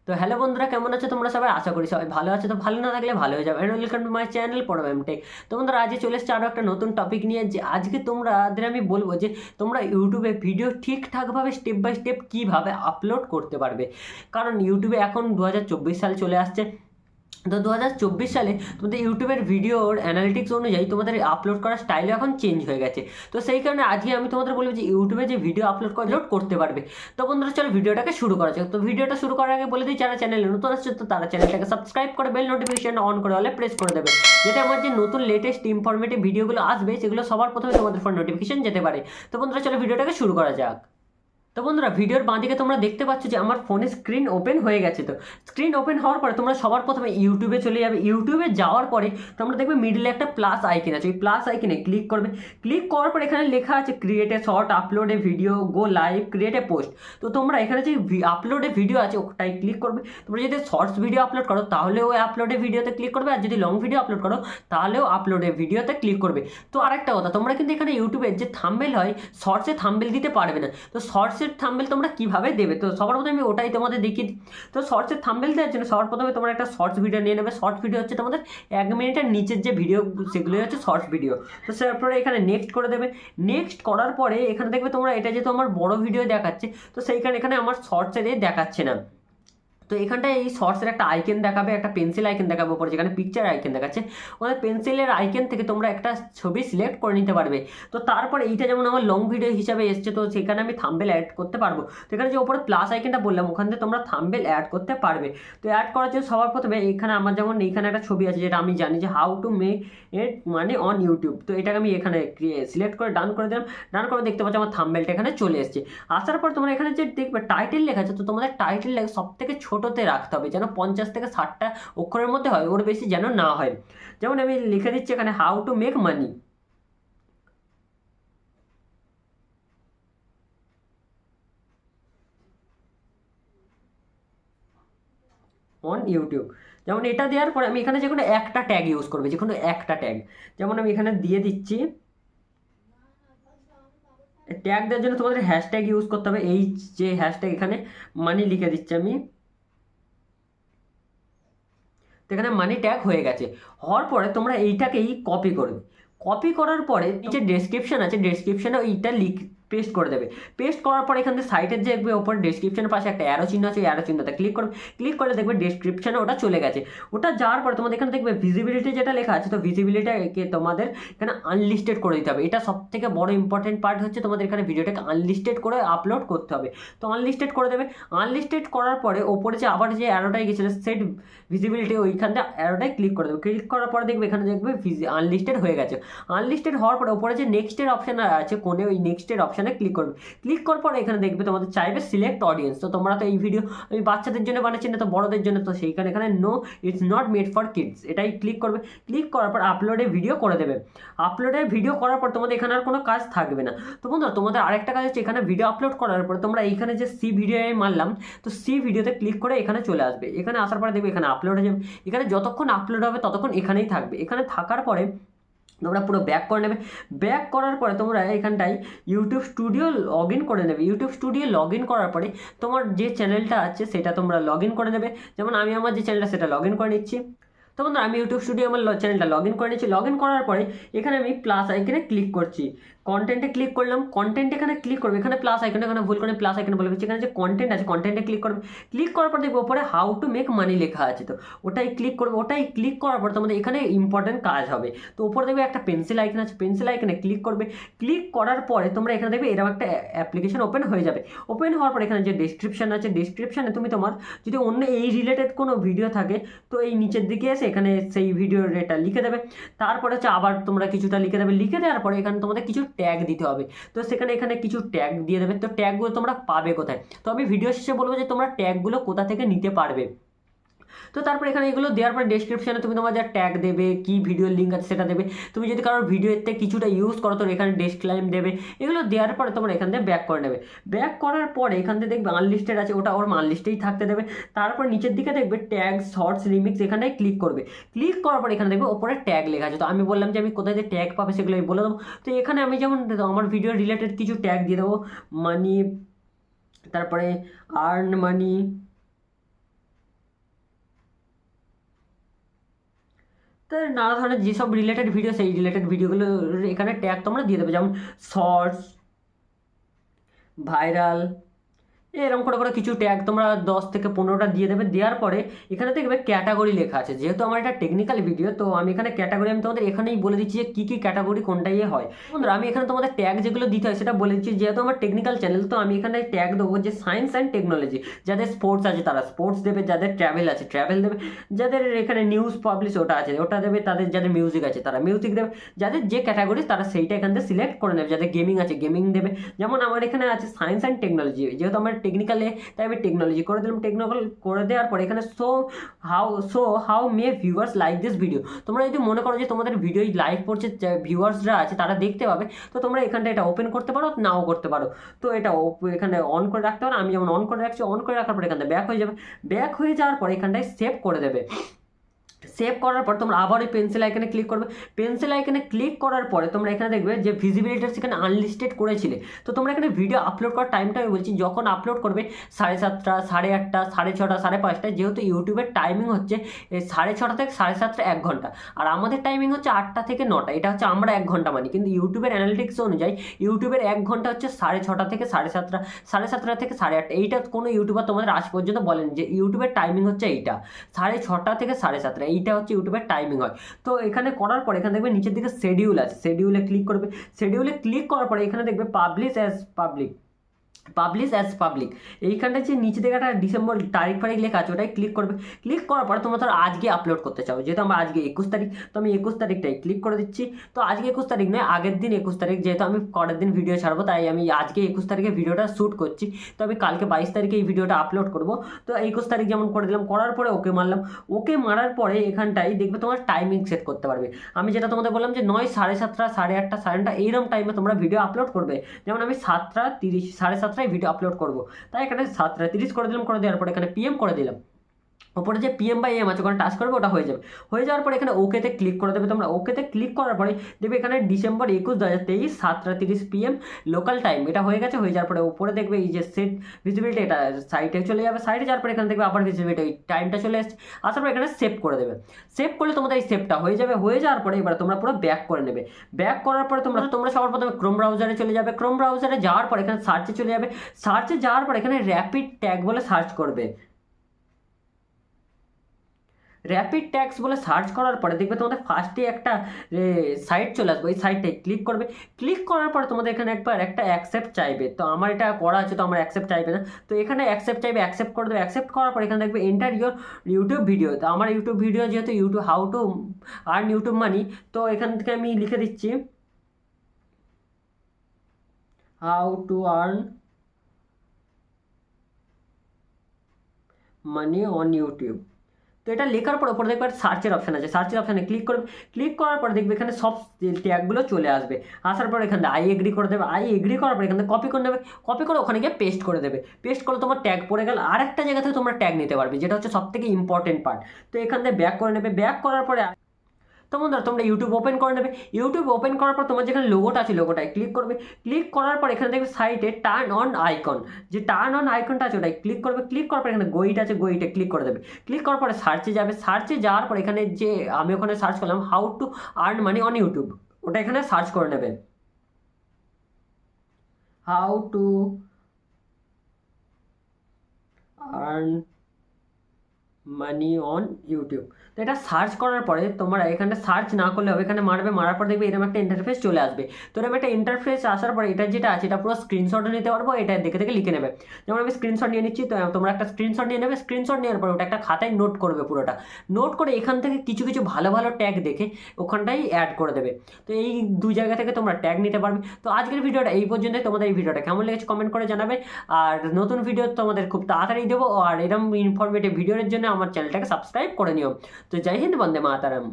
তো হ্যালো বন্ধুরা, কেমন আছো তোমরা সবাই? আশা করি সবাই ভালো আছো। তো ভালো না থাকলে ভালো হয়ে যাবে। And welcome to my channel পড়াবেন টেক। তো বন্ধুরা, আজকে চলে এসেছে আরও একটা নতুন টপিক নিয়ে। যে আজকে তোমাদের আমি বলবো যে তোমরা ইউটিউবে ভিডিও ঠিকঠাকভাবে স্টেপ বাই স্টেপ কীভাবে আপলোড করতে পারবে। কারণ ইউটিউবে এখন 2024 সাল চলে আসছে। তো 2024 সালে তোমাদের ইউটিউবের ভিডিওর অ্যানালিটিক্স অনুযায়ী তোমাদের আপলোড করার স্টাইলও এখন চেঞ্জ হয়ে গেছে। তো সেই কারণে আজকে আমি তোমাদের বলবো যে ইউটিউবে যে ভিডিও আপলোড করতে পারবে। তো বন্ধুরা, চলো ভিডিওটাকে শুরু করা যাক। তো ভিডিওটা শুরু করার আগে বলে দিই, যারা চ্যানেলে নতুন আসছে তো তারা চ্যানেলটাকে সাবস্ক্রাইব করে বেল নোটিফিকেশন অন করে হলে প্রেস করে দেবে, যাতে আমার যে নতুন লেটেস্ট ইনফরমেটিভ ভিডিওগুলো আসবে সেগুলো সবার প্রথমে তোমাদের ফোন নোটিফিকেশন যেতে পারে। তো বন্ধুরা, চলো ভিডিওটাকে শুরু করা যাক। তো বন্ধুরা, ভিডিওর বাঁদিকে তোমরা দেখতে পাচ্ছ যে আমার ফোনে স্ক্রিন ওপেন হয়ে গেছে। তো স্ক্রিন ওপেন হওয়ার পরে তোমরা সবার প্রথমে ইউটিউবে চলে যাবে। ইউটিউবে যাওয়ার পরে তোমরা দেখবে মিডলে একটা প্লাস আইকন আছে, ওই প্লাস আইকনে ক্লিক করবে। ক্লিক করার পর এখানে লেখা আছে create a short, upload A video, go live, create a post. তো তোমরা এখানে যে আপলোডে ভিডিও আছে ওটাই ক্লিক করবে। তোমরা যদি শর্টস ভিডিও আপলোড করো তাহলে ওই আপলোডে ভিডিওতে ক্লিক করবে, আর যদি লং ভিডিও আপলোড করো তাহলেও আপলোডে ভিডিওতে ক্লিক করবে। তো আরেকটা কথা, তোমরা কিন্তু এখানে ইউটিউবের যে থাম্বনেল হয়, শর্টসে থাম্বনেল দিতে পারবে না। তো শর্টসের থাম্বনেল তোমরা কিভাবে দেবে, তো সবার প্রথমে আমি ওটাই তোমাদের দেখিয়ে দিই। তো শর্টসের থাম্বনেল দেওয়ার জন্য সবার প্রথমে তোমরা একটা শর্টস ভিডিও নিয়ে নেবে। শর্টস ভিডিও হচ্ছে তোমাদের 1 মিনিটের নিচের যে ভিডিও, সেগুলোই হচ্ছে শর্টস ভিডিও। তো তারপরে এখানে নেক্সট করে দেবে। নেক্সট করার পরে এখানে দেখবে তোমরা, এটা যেহেতু আমার বড় ভিডিও দেখাচ্ছে তো সেইখানে এখানে আমার শর্টসে দেখাচ্ছে না। তো এখানটায় এই শর্টসের একটা আইকন দেখাবে, একটা পেন্সিল আইকন দেখাবে উপরে, যেখানে পিকচার আইকন দেখাচ্ছে ওখানে পেন্সিলের আইকন থেকে তোমরা একটা ছবি সিলেক্ট করে নিতে পারবে। তো তারপরে এইটা যেমন আমার লং ভিডিও হিসাবে এসছে, তো সেখানে আমি থাম্বনেল অ্যাড করতে পারবো। তো এখানে যে উপরে প্লাস আইকনটা বললাম ওখান থেকে তোমরা থাম্বনেল অ্যাড করতে পারবে। তো অ্যাড করার জন্য সবার প্রথমে এখানে আমার যেমন এইখানে একটা ছবি আছে, যেটা আমি জানি যে হাউ টু মেক ইট মানে অন ইউটিউব। তো এটাকে আমি এখানে সিলেক্ট করে ডান করে দিলাম। ডান করে দেখতে পাচ্ছি আমার থাম্বনেলটা এখানে চলে এসেছে। আসার পর তোমরা এখানে যে দেখবে টাইটেল লেখা আছে, তো তোমাদের টাইটেল সব থেকে ছোটোতে রাখতে হবে, যেন 50 থেকে 60টা অক্ষরের মধ্যে হয়, ওর বেশি যেন না হয়। যেমন আমি লিখে দিচ্ছি এখানে how to make money on YouTube. যেমন এটা দেওয়ার পরে আমি এখানে যে কোনো একটা ট্যাগ ইউজ করবে, যে কোনো একটা ট্যাগ। যেমন আমি এখানে দিয়ে দিচ্ছি, ট্যাগ দেওয়ার জন্য তোমাদের হ্যাশট্যাগ ইউজ করতে হবে। এই যে হ্যাশট্যাগ এখানে মানি লিখে দিচ্ছি আমি। তো এখানে মানি ট্যাগ হয়ে গেছে। হওয়ার পরে তোমরা এইটাকেই কপি করবে। কপি করার পরে নিচে ডেসক্রিপশন আছে, ডেসক্রিপশনে এইটা পেস্ট করে দেবে। পেস্ট করার পরে এখান থেকে সাইটের যে ওপর ডেসক্রিপশনের পাশে একটা অ্যারো চিহ্ন আছে, ওই অ্যারো চিহ্নটা ক্লিক করবে। ক্লিক করে দেখবে ডেসক্রিপশনে ওটা চলে গেছে। ওটা যাওয়ার পরে তোমাদের এখানে দেখবে ভিজিবিলিটি যেটা লেখা আছে, তো ভিজিবিলিটিকে তোমাদের এখানে আনলিস্টেড করে দিতে হবে। এটা সব থেকে বড় ইম্পর্টেন্ট পার্ট হচ্ছে, তোমাদের এখানে ভিডিওটাকে আনলিস্টেড করে আপলোড করতে হবে। তো আনলিস্টেড করে দেবে। আনলিস্টেড করার পরে ওপরে যে আবার যে অ্যারোটাই গেছিলো সেট ভিজিবিলিটি, ওইখানটা অ্যারোটাই ক্লিক করে দেবে। ক্লিক করার পরে দেখবে এখানে দেখবে আনলিস্টেড হয়ে গেছে। আনলিস্টেড হওয়ার পরে ওপরে যে নেক্সটের অপশান আছে কোণে, ওই নেক্সটের অপশানে ক্লিক করবে। ক্লিক করার পরে এখানে দেখবে তোমাদের চাইবে সিলেক্ট অডিয়েন্স। তো তোমরা তো এই ভিডিও আমি বাচ্চাদের জন্য বানাচ্ছি না, তো বড়দের জন্য, তো সেইখানে এখানে no it's not made for kids এটাই ক্লিক করবে। ক্লিক করার পর আপলোডে ভিডিও করে দেবে। আপলোডে ভিডিও করার পর তোমাদের এখানে আর কোনো কাজ থাকবে না। তো বন্ধুরা, তোমাদের আরেকটা কাজ হচ্ছে, এখানে ভিডিও আপলোড করার পর তোমরা এইখানে যে সি ভিডিও মারলাম, তো সি ভিডিওতে ক্লিক করে এখানে চলে আসবে। এখানে আসার পরে দেখবে এখানে আপলোড হয়ে যাবে। এখানে যতক্ষণ আপলোড হবে ততক্ষণ এখানেই থাকবে। এখানে থাকার পরে তোমরা পুরো ব্যাক করে নেবে। ব্যাক করার পরে তোমরা এখানটায় ইউটিউব স্টুডিও লগ ইন করে নেবে। ইউটিউব স্টুডিও লগ ইন করার পরে তোমার যে চ্যানেলটা আছে সেটা তোমরা লগ ইন করে নেবে। যেমন আমি আমার যে চ্যানেলটা সেটা লগ ইন করে নিচ্ছি। তো বন্ধুরা, আমি ইউটিউব স্টুডিও আমার চ্যানেলটা লগ ইন করে নিচ্ছি। লগ ইন করার পরে এখানে আমি প্লাস আইকনে ক্লিক করছি। কন্টেন্টে ক্লিক করলাম। কন্টেন্ট এখানে ক্লিক করবে। এখানে প্লাস আইকনে, এখানে ভুল করে প্লাস আইকনে বলবে, এখানে যে কন্টেন্ট আছে কন্টেন্টে ক্লিক করবে। ক্লিক করার পর দেখবো ওপরে হাউ টু মেক মানি লেখা আছে, তো ওটাই ক্লিক করবে। ওটাই ক্লিক করার পর তোমাদের এখানে ইম্পর্টেন্ট কাজ হবে। তো উপরে দেখবে একটা পেন্সিল আইকন আছে, পেন্সিল আইকনে ক্লিক করবে। ক্লিক করার পরে তোমরা এখানে দেখবে এরকম একটা অ্যাপ্লিকেশন ওপেন হয়ে যাবে। ওপেন হওয়ার পর এখানে যে ডেসক্রিপশন আছে, ডেসক্রিপশনে তুমি তোমার যদি অন্য এই রিলেটেড কোনো ভিডিও থাকে তো এই নিচের দিকে এসে এখানে সেই ভিডিওর এটা লিখে দেবে। তারপরে হচ্ছে আবার তোমরা কিছুটা লিখে দেবে। লিখে দেওয়ার পরে এখানে তোমাদের কিছু ট্যাগ দিতে হবে। তো সেখানে এখানে কিছু ট্যাগ দিয়ে দেবে। তো ট্যাগগুলো তোমরা পাবে কোথায়? তো আমি ভিডিও শেষে বলবো যে তোমরা ট্যাগগুলো কোথা থেকে নিতে পারবে। তো তারপর এখানে এগুলো দেওয়ার পর ডেসক্রিপশনে তুমি তোমার যা ট্যাগ দেবে, কি ভিডিওর লিঙ্ক আছে সেটা দেবে। তুমি যদি কারোর ভিডিওতে কিছুটা ইউজ করো তো এখানে ডেসক্লাইম দেবে। এগুলো দেওয়ার পরে তোমরা এখান থেকে ব্যাক করে নেবে। ব্যাক করার পরে এখান থেকে দেখবে আনলিস্টেড আছে, ওটা ওর আনলিস্টেই থাকতে দেবে। তারপর নিচের দিকে দেখবে ট্যাগ শর্টস রিমিক্স, এখানে ক্লিক করবে। ক্লিক করার পর এখানে দেখবে ওপরে ট্যাগ লেখা আছে। তো আমি বললাম যে আমি কোথায় যে ট্যাগ পাবে সেগুলো আমি বলে দেবো। তো এখানে আমি যেমন আমার ভিডিও রিলেটেড কিছু ট্যাগ দিয়ে দেবো, মানি, তারপরে আর্ন মানি, তো নানা ধরনের যেসব রিলেটেড ভিডিও সেই রিলেটেড ভিডিওগুলো এখানে ট্যাগ তোমরা দিয়ে দেবে, যেমন শর্টস, ভাইরাল, এরকম করে করে কিছু ট্যাগ তোমরা 10 থেকে 15টা দিয়ে দেবে। দেওয়ার পরে এখানে দেখবে ক্যাটাগরি লেখা আছে। যেহেতু আমার এটা টেকনিক্যাল ভিডিও, তো আমি এখানে ক্যাটাগরি আমি তোমাদের এখানেই বলে দিচ্ছি যে কী কী ক্যাটাগরি কোনটা ইয়ে হয়। বন্ধুরা আমি এখানে তোমাদের ট্যাগ যেগুলো দিতে হয় সেটা বলে দিচ্ছি। যেহেতু আমার টেকনিক্যাল চ্যানেল, তো আমি এখানে ট্যাগ দেবো যে সায়েন্স অ্যান্ড টেকনোলজি। যাদের স্পোর্টস আছে তারা স্পোর্টস দেবে, যাদের ট্রাভেল আছে ট্রাভেল দেবে, যাদের এখানে নিউজ পাবলিশ ওটা আছে ওটা দেবে, তাদের যাদের মিউজিক আছে তারা মিউজিক দেবে, যাদের যে ক্যাটাগরি তারা সেইটা এখান থেকে সিলেক্ট করে নেবে। যাদের গেমিং আছে গেমিং দেবে। যেমন আমার এখানে আছে সায়েন্স অ্যান্ড টেকনোলজি, যেহেতু আমার টেকনিক্যালে তাই আমি টেকনোলজি করে দিলাম। টেকনিক্যাল করে দেওয়ার পরে এখানে how may viewers like this video. তোমরা যদি মনে করো যে তোমাদের ভিডিও লাইক করছে, ভিউয়ার্সরা আছে তারা দেখতে পাবে, তো তোমরা এখানটা এটা ওপেন করতে পারো, নাও করতে পারো। তো এটা এখানে অন করে রাখতে পারো। আমি যেমন অন করে রাখছি, অন করে রাখার পরে এখান থেকে ব্যাক হয়ে যাবে। ব্যাক হয়ে যাওয়ার পরে এখানটায় সেভ করে দেবে। সেভ করার পর তোমরা আবার ওই পেন্সিল আইকনে ক্লিক করবে। পেন্সিল আইকনে ক্লিক করার পরে তোমরা এখানে দেখবে যে ভিজিবিলিটি সেখানে আনলিস্টেড করেছিলে। তো তোমরা এখানে ভিডিও আপলোড করার টাইমটা আমি বলছি, যখন আপলোড করবে 7:30, 8:30, 6:30, 5:30। যেহেতু ইউটিউবের টাইমিং হচ্ছে 6:30 থেকে 7:30 1 ঘন্টা, আর আমাদের টাইমিং হচ্ছে 8টা থেকে 9টা। এটা হচ্ছে আমরা 1 ঘন্টা মানি, কিন্তু ইউটিউবের অ্যানালিটিক্স অনুযায়ী ইউটিউবের 1 ঘন্টা হচ্ছে 6:30 থেকে 7:30, 7:30 থেকে 8:30। এইটা কোনো ইউটিউবার তোমাদের আজ পর্যন্ত বলেন যে ইউটিউবের টাইমিং হচ্ছে এইটা 6:30 থেকে 7:30। এইটা হচ্ছে ইউটিউবের টাইমিং হয়। তো এখানে করার পর এখানে দেখবে নিচের দিকে শেডিউল আছে, শেডিউলে ক্লিক করবে। শেডিউলে ক্লিক করার পরে এখানে দেখবে পাবলিশ অ্যাজ পাবলিক। এইখানটায় যে নিচে থেকে একটা ডিসেম্বর তারিখ ফারিখ লেখা আছে ওটাই ক্লিক করবে। ক্লিক করার পরে তোমরা ধরো আজকে আপলোড করতে চাও, যেহেতু আমার আজকে 21 তারিখ, তো আমি 21 তারিখটাই ক্লিক করে দিচ্ছি। তো আজকে 21 তারিখ নয়, আগের দিন 21 তারিখ, যেহেতু আমি পরের দিন ভিডিও ছাড়বো তাই আমি আজকে 21 তারিখে ভিডিওটা শ্যুট করছি। তো আমি কালকে 22 তারিখে এই ভিডিওটা আপলোড করবো। তো 21 তারিখ যেমন করে দিলাম, করার পরে ওকে মারলাম। ওকে মারার পরে এখানটায় দেখবে তোমার টাইমিং সেট করতে পারবে। আমি যেটা তোমাদের বললাম যে 9, 7:30, 8:30, 9:30 এইরকম টাইমে তোমরা ভিডিও আপলোড করবে। যেমন আমি 7:30, 7:30 ভিডিও আপলোড করবো, তাই এখানে 7:30 করে দিলাম। করে দেওয়ার পরে এখানে PM করে দিলাম। ওপরে যে PM/AM আছে ওখানে টাচ করবে, ওটা হয়ে যাবে। হয়ে যাওয়ার পরে এখানে ওকেতে ক্লিক করে দেবে। তোমরা ওকেতে ক্লিক করার পরে দেখবে এখানে ডিসেম্বর 21, 2023, 7:30 PM লোকাল টাইম, এটা হয়ে গেছে। হয়ে যাওয়ার পরে উপরে দেখবে এই যে সেট ভিজিবিলিটি, এটা সাইটে চলে যাবে। সাইটে যাওয়ার পরে এখানে দেখবে আবার ভিজিবিলিটি, ওই টাইমটা চলে আসছে। আসার পরে এখানে সেভ করে দেবে। সেভ করলে তোমাদের এই সেভটা হয়ে যাবে। হয়ে যাওয়ার পরে এবার তোমরা পুরো ব্যাক করে নেবে। ব্যাক করার পরে তোমরা সবার প্রথমে ক্রোম ব্রাউজারে চলে যাবে। ক্রোম ব্রাউজারে যাওয়ার পর এখানে সার্চে চলে যাবে। সার্চে যাওয়ার পর এখানে র্যাপিড ট্যাগ বলে সার্চ করবে। র্যাপিড ট্যাক্স বলে সার্চ করার পরে দেখবে তোমাদের ফার্স্টে একটা সাইট চলে আসবে। ওই সাইটটায় ক্লিক করবে। ক্লিক করার পরে তোমাদের এখানে একবার একটা অ্যাকসেপ্ট চাইবে। তো আমার এটা করা আছে, তো আমার অ্যাকসেপ্ট চাইবে না। তো এখানে অ্যাকসেপ্ট চাইবে, অ্যাকসেপ্ট করে দেবে। অ্যাকসেপ্ট করার পর এখানে দেখবে এন্টার ইউর ইউটিউব ভিডিও। তো আমার ইউটিউব ভিডিও যেহেতু YouTube how to earn YouTube money, তো এখান থেকে আমি লিখে দিচ্ছি how to earn money on YouTube. তো এটা লেখার পর ওপরে দেখবে সার্চের অপশান আছে। সার্চের অপশানে ক্লিক করবে। ক্লিক করার পর দেখবে এখানে সব ট্যাগগুলো চলে আসবে। আসার পর এখানে আই এগ্রি করে দেবে। আই এগ্রি করার পর এখানে কপি করে নেবে। কপি করে ওখানে গিয়ে পেস্ট করে দেবে। পেস্ট করে তোমার ট্যাগ পড়ে গেল। আর একটা জায়গা থেকে তোমরা ট্যাগ নিতে পারবে, যেটা হচ্ছে সবথেকে ইম্পর্টেন্ট পার্ট। তো এখান থেকে ব্যাক করে নেবে। ব্যাক করার পরে তো বন্ধুরা তোমরা ইউটিউব ওপেন করে নেবে। ইউটিউব ওপেন করার পর তোমার যেখানে লোগোটা আছে লোগোটায় ক্লিক করবে। ক্লিক করার পর এখানে দেখবে সাইটে টার্ন অন আইকন, যে টার্ন অন আইকনটা আছে ওটাই ক্লিক করবে। ক্লিক করার পর এখানে গোইট আছে, গোইটে ক্লিক করে দেবে। ক্লিক করার পরে সার্চে যাবে। সার্চে যাওয়ার পর এখানে যে আমি ওখানে সার্চ করলাম how to earn money on YouTube, ওটা এখানে সার্চ করে নেবে। How to earn money on YouTube. তো এটা সার্চ করার পরে তোমরা এখানে সার্চ না করলে হবে, এখানে মারবে। মারার পর দেখবে এরকম একটা ইন্টারফেস চলে আসবে। তো এরকম একটা ইন্টারফেস আসার পরে এটা যেটা আছে এটা পুরো স্ক্রিনশট নিতে পারবো। এটা দেখে দেখে লিখে নেবে। যেমন আমি স্ক্রিনশট নিয়ে নিচ্ছি, তো তোমরা একটা স্ক্রিনশট নিয়ে নেবে। স্ক্রিনশট নেওয়ার পরে ওটা একটা খাতায় নোট করবে পুরোটা। নোট করে এখান থেকে কিছু কিছু ভালো ভালো ট্যাগ দেখে ওখানটাই অ্যাড করে দেবে। তো এই দুই জায়গা থেকে তোমরা ট্যাগ নিতে পারবে। তো আজকের ভিডিওটা এই পর্যন্তই। তোমাদের এই ভিডিওটা কেমন লেগেছে কমেন্ট করে জানাবে। আর নতুন ভিডিও তোমাদের খুব তাড়াতাড়ি দেবো। আর এরকম ইনফরমেটিভ ভিডিওর জন্য আমার চ্যানেলটাকে সাবস্ক্রাইব করে নিও। তো জয় হিন্দ, বন্দে মাতারাম।